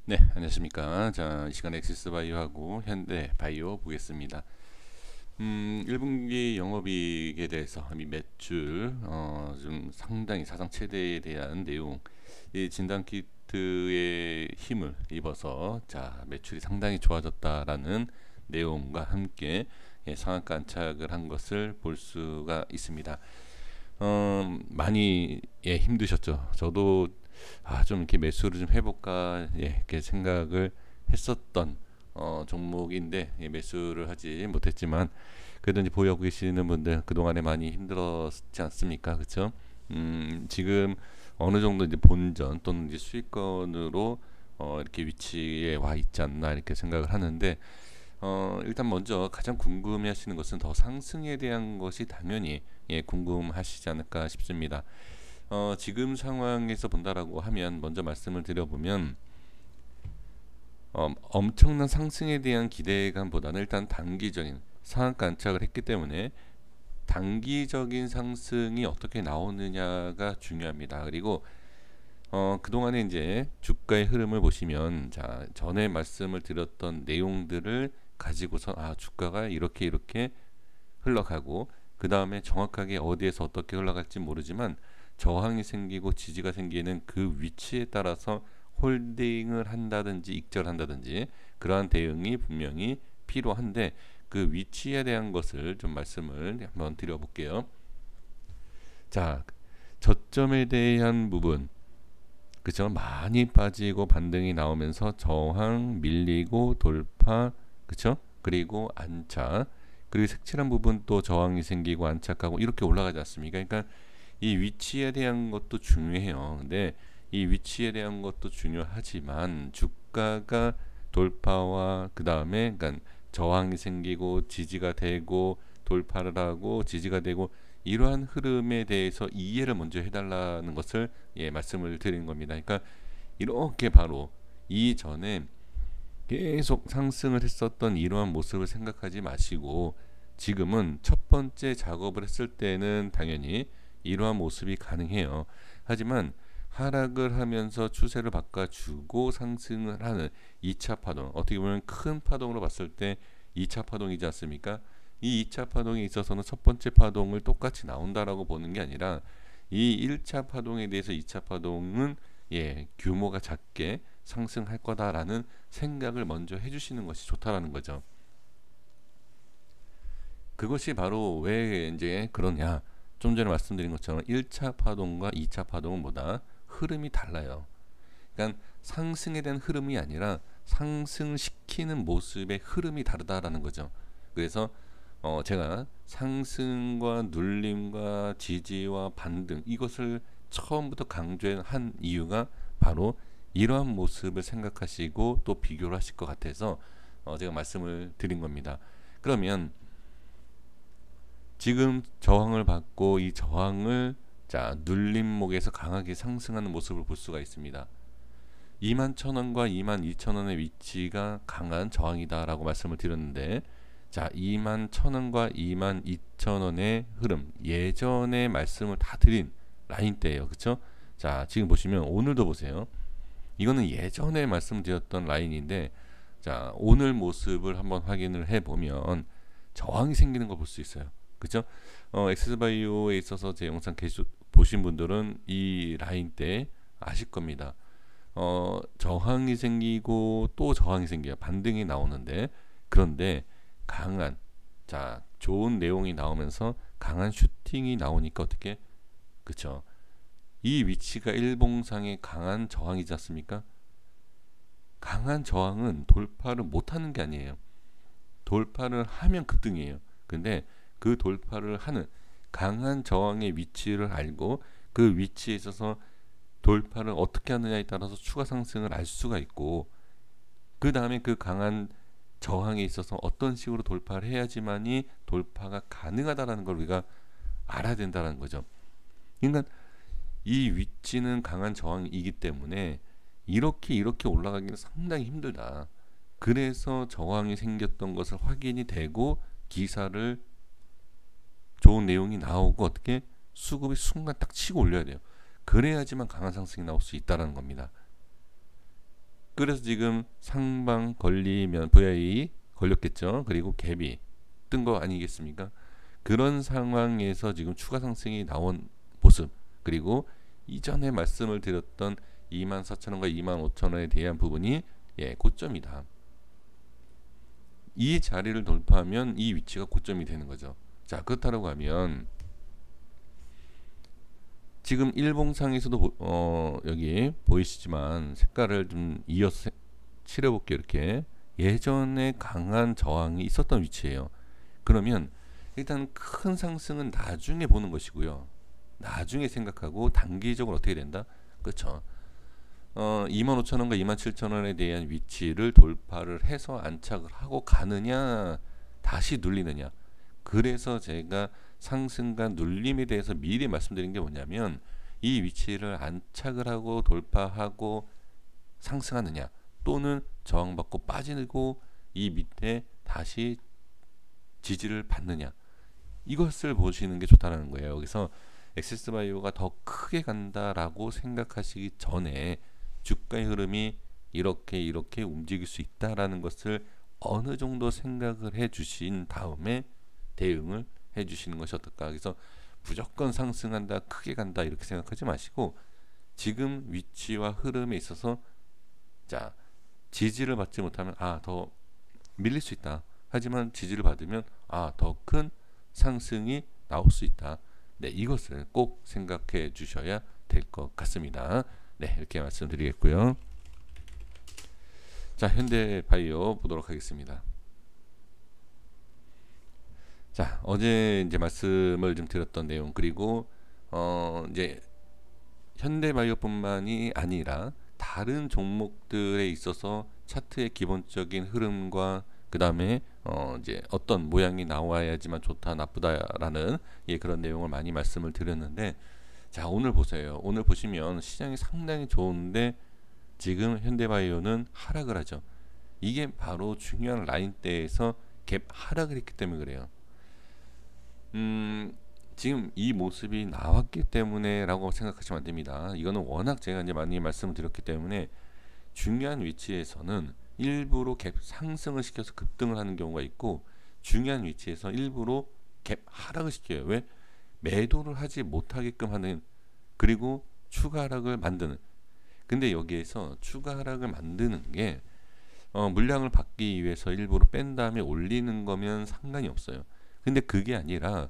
네, 안녕하십니까. 자, 이 시간에 엑시스바이오하고 현대바이오 보겠습니다. 1분기 영업이익에 대해서 이 매출 좀 상당히 사상 최대에 대한 내용, 이 진단키트의 힘을 입어서 자 매출이 상당히 좋아졌다라는 내용과 함께 상한가 안착을 한 것을 볼 수가 있습니다. 많이 힘드셨죠. 저도 좀 이렇게 매수를 좀 해볼까 이렇게 생각을 했었던 종목인데 매수를 하지 못했지만 그래도 이제 보유하고 계시는 분들 그동안에 많이 힘들었지 않습니까? 그렇죠? 지금 어느 정도 이제 본전 또는 이제 수익권으로 이렇게 위치에 와 있지 않나 이렇게 생각을 하는데 일단 먼저 가장 궁금해하시는 것은 더 상승에 대한 것이 당연히 궁금하시지 않을까 싶습니다. 지금 상황에서 본다라고 하면 먼저 말씀을 드려보면 엄청난 상승에 대한 기대감보다는 일단 단기적인 상한가 안착을 했기 때문에 단기적인 상승이 어떻게 나오느냐가 중요합니다. 그리고 그동안에 이제 주가의 흐름을 보시면 자 전에 말씀을 드렸던 내용들을 가지고서 주가가 이렇게 이렇게 흘러가고 그 다음에 정확하게 어디에서 어떻게 흘러갈지 모르지만 저항이 생기고 지지가 생기는 그 위치에 따라서 홀딩을 한다든지 익절한다든지 그러한 대응이 분명히 필요한데 그 위치에 대한 것을 좀 말씀을 한번 드려볼게요. 자, 저점에 대한 부분 그죠? 많이 빠지고 반등이 나오면서 저항 밀리고 돌파 그쵸? 그리고 안착 그리고 색칠한 부분 또 저항이 생기고 안착하고 이렇게 올라가지 않습니까? 그러니까 이 위치에 대한 것도 중요해요. 근데 이 위치에 대한 것도 중요하지만 주가가 돌파와 그 다음에 그러니까 저항이 생기고 지지가 되고 돌파를 하고 지지가 되고 이러한 흐름에 대해서 이해를 먼저 해달라는 것을 말씀을 드리는 겁니다. 그러니까 이렇게 바로 이전에 계속 상승을 했었던 이러한 모습을 생각하지 마시고 지금은 첫 번째 작업을 했을 때는 당연히 이러한 모습이 가능해요. 하지만 하락을 하면서 추세를 바꿔주고 상승을 하는 2차 파동 어떻게 보면 큰 파동으로 봤을 때 2차 파동이지 않습니까? 이 2차 파동에 있어서는 첫 번째 파동을 똑같이 나온다라고 보는 게 아니라 이 1차 파동에 대해서 2차 파동은 규모가 작게 상승할 거다라는 생각을 먼저 해주시는 것이 좋다라는 거죠. 그것이 바로 왜 이제 그러냐? 좀 전에 말씀드린 것처럼 1차 파동과 2차 파동은 뭐다? 흐름이 달라요. 그러니까 상승에 대한 흐름이 아니라 상승시키는 모습의 흐름이 다르다라는 거죠. 그래서 제가 상승과 눌림과 지지와 반등 이것을 처음부터 강조한 이유가 바로 이러한 모습을 생각하시고 또 비교를 하실 것 같아서 제가 말씀을 드린 겁니다. 그러면 지금 저항을 받고 이 저항을 자 눌림목에서 강하게 상승하는 모습을 볼 수가 있습니다. 21,000원과 22,000원의 위치가 강한 저항이다라고 말씀을 드렸는데 자 21,000원과 22,000원의 흐름 예전에 말씀을 다 드린 라인대예요. 그쵸? 자 지금 보시면 오늘도 보세요. 이거는 예전에 말씀드렸던 라인인데 자 오늘 모습을 한번 확인을 해보면 저항이 생기는 걸 볼 수 있어요. 그죠? 엑세스바이오에 있어서 제 영상 계속 보신 분들은 이 라인 때 아실 겁니다. 저항이 생기고 또 저항이 생겨요. 반등이 나오는데 그런데 강한 자 좋은 내용이 나오면서 강한 슈팅이 나오니까 어떻게 그쵸? 이 위치가 일봉상의 강한 저항이지 않습니까? 강한 저항은 돌파를 못하는 게 아니에요. 돌파를 하면 급등이에요. 근데 그 돌파를 하는 강한 저항의 위치를 알고 그 위치에 있어서 돌파를 어떻게 하느냐에 따라서 추가 상승을 알 수가 있고 그 다음에 그 강한 저항에 있어서 어떤 식으로 돌파를 해야지만이 돌파가 가능하다라는 걸 우리가 알아야 된다는 거죠. 그러니까 이 위치는 강한 저항이기 때문에 이렇게 올라가기는 상당히 힘들다. 그래서 저항이 생겼던 것을 확인이 되고 기사를 좋은 내용이 나오고 어떻게 수급이 순간 딱 치고 올려야 돼요. 그래야지만 강한 상승이 나올 수 있다는 겁니다. 그래서 지금 상방 걸리면 VI 걸렸겠죠. 그리고 갭이 뜬 거 아니겠습니까? 그런 상황에서 지금 추가 상승이 나온 모습, 그리고 이전에 말씀을 드렸던 24,000원과 25,000원에 대한 부분이 고점이다. 이 자리를 돌파하면 이 위치가 고점이 되는 거죠. 자, 그렇다고 하면 지금 일봉상에서도 여기 보이시지만 색깔을 좀 이어서 칠해볼게요. 이렇게 예전에 강한 저항이 있었던 위치예요. 그러면 일단 큰 상승은 나중에 보는 것이고요. 나중에 생각하고 단기적으로 어떻게 된다? 그렇죠. 25,000원과 27,000원에 대한 위치를 돌파를 해서 안착을 하고 가느냐, 다시 눌리느냐. 그래서 제가 상승과 눌림에 대해서 미리 말씀드린 게 뭐냐면, 이 위치를 안착을 하고 돌파하고 상승하느냐, 또는 저항받고 빠지고 이 밑에 다시 지지를 받느냐, 이것을 보시는 게 좋다는 거예요. 여기서 엑시스바이오가 더 크게 간다라고 생각하시기 전에 주가의 흐름이 이렇게 움직일 수 있다라는 것을 어느 정도 생각을 해 주신 다음에 대응을 해 주시는 것이 어떨까. 그래서 무조건 상승한다, 크게 간다 이렇게 생각하지 마시고, 지금 위치와 흐름에 있어서 자, 지지를 받지 못하면 더 밀릴 수 있다. 하지만 지지를 받으면 더 큰 상승이 나올 수 있다. 네, 이것을 꼭 생각해 주셔야 될 것 같습니다. 네, 이렇게 말씀드리겠고요. 자, 현대바이오 보도록 하겠습니다. 자, 어제 이제 말씀을 좀 드렸던 내용, 그리고 이제 현대바이오뿐만이 아니라 다른 종목들에 있어서 차트의 기본적인 흐름과 그 다음에 이제 어떤 모양이 나와야지만 좋다 나쁘다라는 그런 내용을 많이 말씀을 드렸는데, 자, 오늘 보세요. 오늘 보시면 시장이 상당히 좋은데 지금 현대바이오는 하락을 하죠. 이게 바로 중요한 라인대에서 갭 하락을 했기 때문에 그래요. 지금 이 모습이 나왔기 때문에 라고 생각하시면 안 됩니다. 이거는 워낙 제가 이제 많이 말씀을 드렸기 때문에, 중요한 위치에서는 일부러 갭 상승을 시켜서 급등을 하는 경우가 있고, 중요한 위치에서 일부러 갭 하락을 시켜요. 왜? 매도를 하지 못하게끔 하는, 그리고 추가 하락을 만드는. 근데 여기에서 추가 하락을 만드는 게 물량을 받기 위해서 일부러 뺀 다음에 올리는 거면 상관이 없어요. 근데 그게 아니라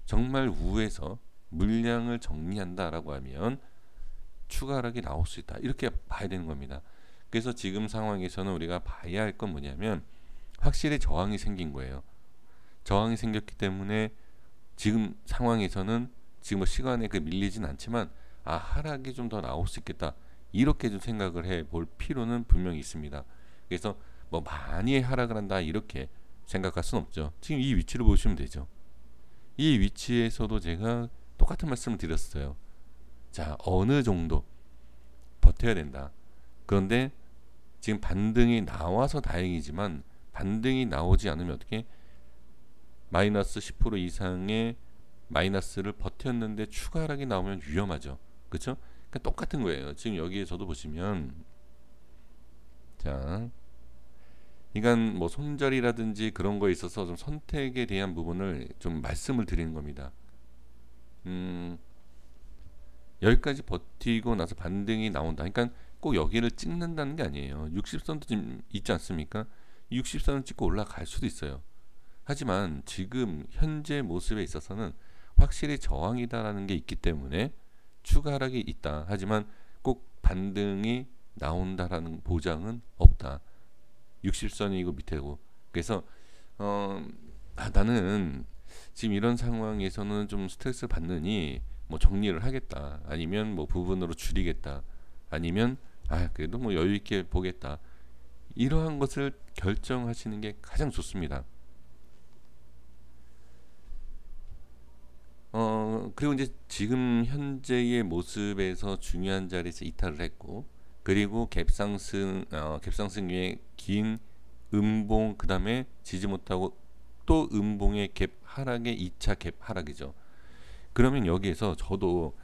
정말 우에서 물량을 정리한다라고 하면 추가 하락이 나올 수 있다, 이렇게 봐야 되는 겁니다. 그래서 지금 상황에서는 우리가 봐야 할 건 뭐냐면, 확실히 저항이 생긴 거예요. 저항이 생겼기 때문에 지금 상황에서는 지금 시간에 밀리진 않지만 하락이 좀 더 나올 수 있겠다, 이렇게 좀 생각을 해 볼 필요는 분명히 있습니다. 그래서 뭐 많이 하락을 한다 이렇게 생각할 수는 없죠. 지금 이 위치를 보시면 되죠. 이 위치에서도 제가 똑같은 말씀을 드렸어요. 자, 어느 정도 버텨야 된다. 그런데 지금 반등이 나와서 다행이지만, 반등이 나오지 않으면 어떻게, 마이너스 10% 이상의 마이너스를 버텼는데 추가 하락이 나오면 위험하죠. 그렇죠? 그러니까 똑같은 거예요. 지금 여기에서도 보시면, 자, 이건 뭐 손절이라든지 그런 거에 있어서 좀 선택에 대한 부분을 좀 말씀을 드리는 겁니다. 여기까지 버티고 나서 반등이 나온다. 그러니까 꼭 여기를 찍는다는 게 아니에요. 60선도 좀 있지 않습니까? 60선을 찍고 올라갈 수도 있어요. 하지만 지금 현재 모습에 있어서는 확실히 저항이다라는 게 있기 때문에 추가 하락이 있다. 하지만 꼭 반등이 나온다라는 보장은 없다. 60선이 이거 밑에고. 그래서 나는 지금 이런 상황에서는 좀 스트레스 받느니 뭐 정리를 하겠다, 아니면 뭐 부분으로 줄이겠다, 아니면 그래도 뭐 여유 있게 보겠다, 이러한 것을 결정하시는 게 가장 좋습니다. 그리고 이제 지금 현재의 모습에서 중요한 자리에서 이탈을 했고, 그리고 갭상승 위에 긴 음봉, 그 다음에 지지 못하고 또 음봉의 갭 하락의 2차 갭 하락이죠. 그러면 여기에서 저도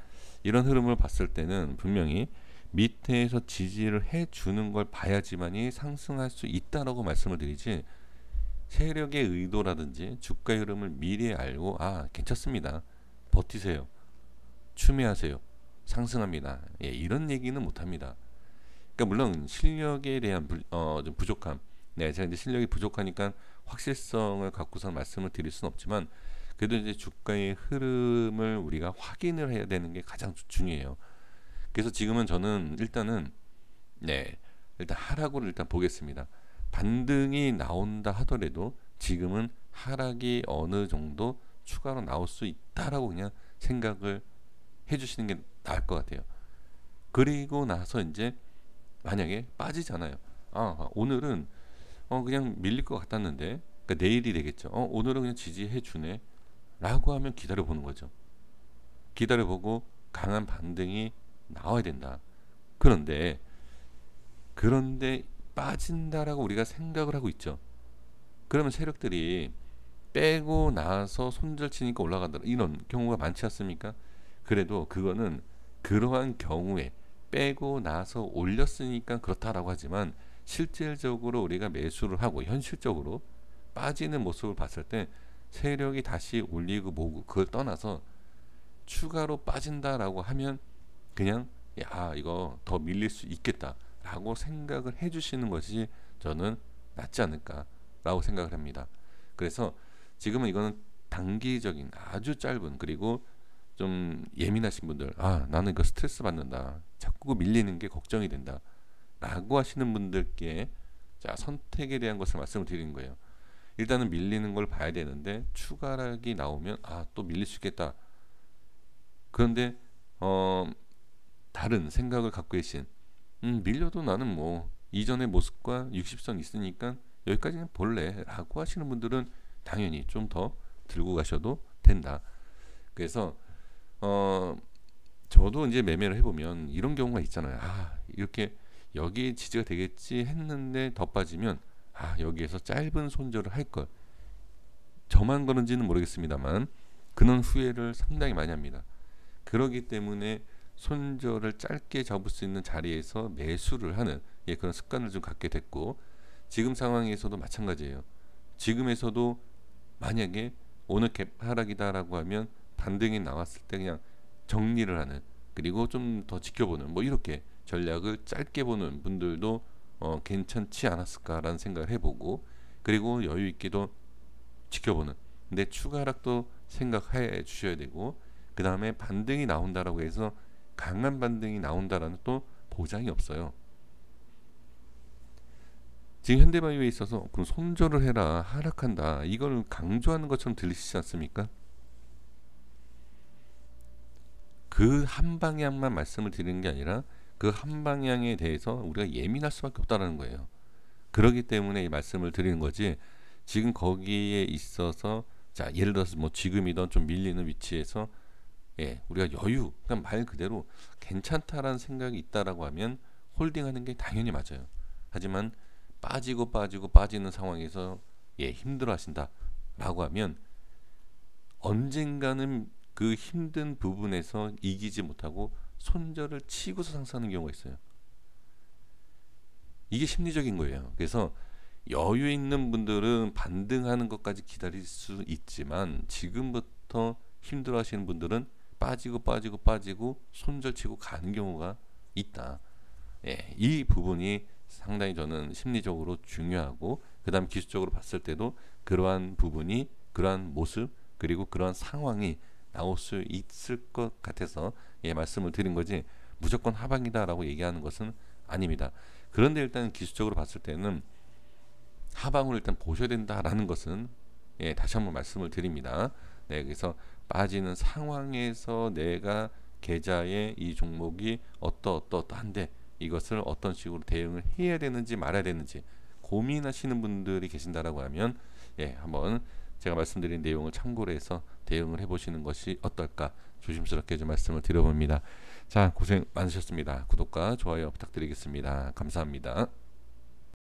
이런 흐름을 봤을 때는 분명히 밑에서 지지를 해주는 걸 봐야지만이 상승할 수 있다라고 말씀을 드리지, 세력의 의도라든지 주가의 흐름을 미리 알고 괜찮습니다, 버티세요, 추매하세요, 상승합니다, 이런 얘기는 못합니다. 그러니까 물론 실력에 대한 좀 부족함, 제가 이제 실력이 부족하니까 확실성을 갖고서 말씀을 드릴 수는 없지만, 그래도 이제 주가의 흐름을 우리가 확인을 해야 되는 게 가장 중요해요. 그래서 지금은 저는 일단은 일단 하락으로 일단 보겠습니다. 반등이 나온다 하더라도 지금은 하락이 어느 정도 추가로 나올 수 있다라고 그냥 생각을 해주시는 게 나을 것 같아요. 그리고 나서 이제 만약에 빠지잖아요. 오늘은 그냥 밀릴 것 같았는데, 그러니까 내일이 되겠죠. 오늘은 그냥 지지해 주네 라고 하면 기다려 보는 거죠. 기다려 보고 강한 반등이 나와야 된다. 그런데 빠진다라고 우리가 생각을 하고 있죠. 그러면 세력들이 빼고 나서 손절치니까 올라간다, 이런 경우가 많지 않습니까? 그래도 그거는 그러한 경우에 빼고 나서 올렸으니까 그렇다라고 하지만, 실질적으로 우리가 매수를 하고 현실적으로 빠지는 모습을 봤을 때 세력이 다시 올리고 뭐고 그걸 떠나서 추가로 빠진다라고 하면 그냥 이거 더 밀릴 수 있겠다라고 생각을 해주시는 것이 저는 낫지 않을까라고 생각을 합니다. 그래서 지금은 이거는 단기적인 아주 짧은, 그리고 좀 예민하신 분들, 나는 이거 스트레스 받는다, 자꾸 밀리는 게 걱정이 된다 라고 하시는 분들께 선택에 대한 것을 말씀을 드리는 거예요. 일단은 밀리는 걸 봐야 되는데 추가락이 나오면 또 밀릴 수 있겠다. 그런데 다른 생각을 갖고 계신, 밀려도 나는 뭐 이전의 모습과 60선 있으니까 여기까지는 볼래 라고 하시는 분들은 당연히 좀 더 들고 가셔도 된다. 그래서 저도 이제 매매를 해보면 이런 경우가 있잖아요. 이렇게 여기 지지가 되겠지 했는데 더 빠지면 여기에서 짧은 손절을 할 걸. 저만 그런지는 모르겠습니다만 그런 후회를 상당히 많이 합니다. 그러기 때문에 손절을 짧게 접을 수 있는 자리에서 매수를 하는 그런 습관을 좀 갖게 됐고, 지금 상황에서도 마찬가지예요. 지금에서도 만약에 오늘 갭 하락이다라고 하면 반등이 나왔을 때 그냥 정리를 하는, 그리고 좀 더 지켜보는, 뭐 이렇게 전략을 짧게 보는 분들도 괜찮지 않았을까라는 생각을 해보고, 그리고 여유 있게도 지켜보는, 근데 추가 하락도 생각해 주셔야 되고, 그 다음에 반등이 나온다라고 해서 강한 반등이 나온다라는 또 보장이 없어요. 지금 현대바이오에 있어서 그럼 손절을 해라, 하락한다, 이걸 강조하는 것처럼 들리시지 않습니까? 그 한 방향만 말씀을 드리는 게 아니라 그 한 방향에 대해서 우리가 예민할 수밖에 없다는 거예요. 그렇기 때문에 이 말씀을 드리는 거지, 지금 거기에 있어서 예를 들어서 뭐 지금이던 좀 밀리는 위치에서 우리가 여유, 그러니까 말 그대로 괜찮다라는 생각이 있다라고 하면 홀딩하는 게 당연히 맞아요. 하지만 빠지는 상황에서 힘들어 하신다라고 하면 언젠가는 그 힘든 부분에서 이기지 못하고 손절을 치고서 상승하는 경우가 있어요. 이게 심리적인 거예요. 그래서 여유 있는 분들은 반등하는 것까지 기다릴 수 있지만, 지금부터 힘들어 하시는 분들은 빠지고 손절치고 가는 경우가 있다. 이 부분이 상당히 저는 심리적으로 중요하고, 그 다음 기술적으로 봤을 때도 그러한 부분이, 그러한 모습, 그리고 그러한 상황이 나올 수 있을 것 같아서 말씀을 드린 거지, 무조건 하방이다라고 얘기하는 것은 아닙니다. 그런데 일단 기술적으로 봤을 때는 하방을 일단 보셔야 된다라는 것은 다시 한번 말씀을 드립니다. 그래서 빠지는 상황에서 내가 계좌에 이 종목이 어떠한데 이것을 어떤 식으로 대응을 해야 되는지 말아야 되는지 고민하시는 분들이 계신다라고 하면 한번 제가 말씀드린 내용을 참고로 해서 대응을 해보시는 것이 어떨까 조심스럽게 좀 말씀을 드려봅니다. 자, 고생 많으셨습니다. 구독과 좋아요 부탁드리겠습니다. 감사합니다.